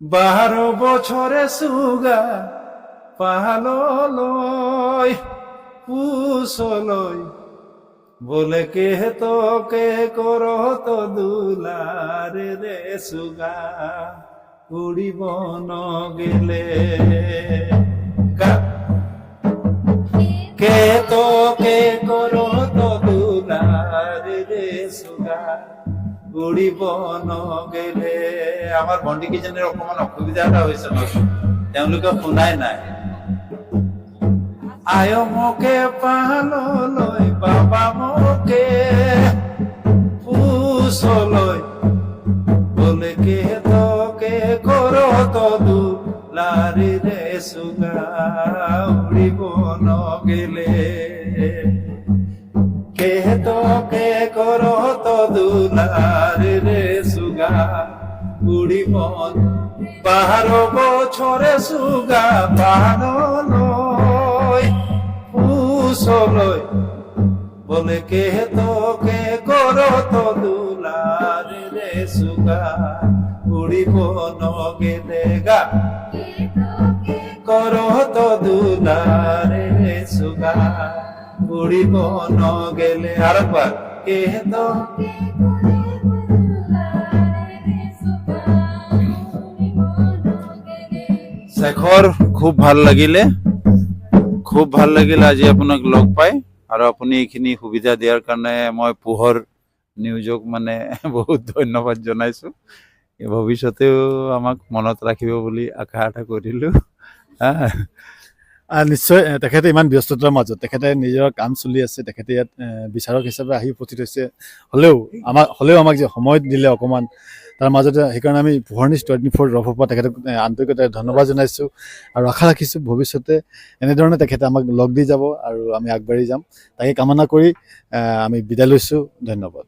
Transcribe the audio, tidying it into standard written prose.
12 বছরে সুগা পাহালো লয় পুষলয় বলে কে তোকে করো তো দুলারে রে সুগা উড়িব গেলে কে তোকে করো তো দুলারে রে সুগা উড়িব গেলে। আমার ভণ্টি কিজনীৰ অকমান অসুবিধা এটা হৈছে ন, তেওঁলোকে শুনাই নাই। আয় মোকে পাহাললৈ বাবা মোকে পুষলৈ বলে কে তোকে করো তো দুলারি রে সুগা উড়িব গেলে। কে তোকে করো তো দুলারি রে সুগা উড়িব 12 বছরে সুগা পাহাললৈ পুষলৈ বলে কে তোকে করো তো দুলারি রে সুগা উড়িব গেলে গা করো তো দুলারি রে সুগা উড়িব গেলে। আরেকবার কে তো শেখৰ খুব ভাল লাগিলে আজি আপোনাক লগ পাই, আৰু আপুনি এইখিনি সুবিধা দিয়াৰ কাৰণে মই পোহৰ নিউজক মানে বহুত ধন্যবাদ জনাইছো। ভৱিষ্যতেও আমাক মনত ৰাখিব বুলি আশা কৰিলো। নিশ্চয় তেখেতে ইমান ব্যস্ততাৰ মাজত তেখেতে নিজৰ কাম চলি আছে, তেখেতে ইয়াত বিচাৰক হিচাপে আহি উপস্থিত হৈছে। হ'লেও আমাক যে সময় দিলে অকণমান, তাৰ মাজতে সেইকাৰণে আমি পোহৰ নিউজ 24 তৰফৰ পৰা তেখেতক আন্তৰিকতাৰে ধন্যবাদ জনাইছোঁ, আৰু আশা ৰাখিছোঁ ভৱিষ্যতে এনেধৰণে তেখেতে আমাক লগ দি যাব আৰু আমি আগবাঢ়ি যাম, তাকে কামনা কৰি আমি বিদায় লৈছোঁ। ধন্যবাদ।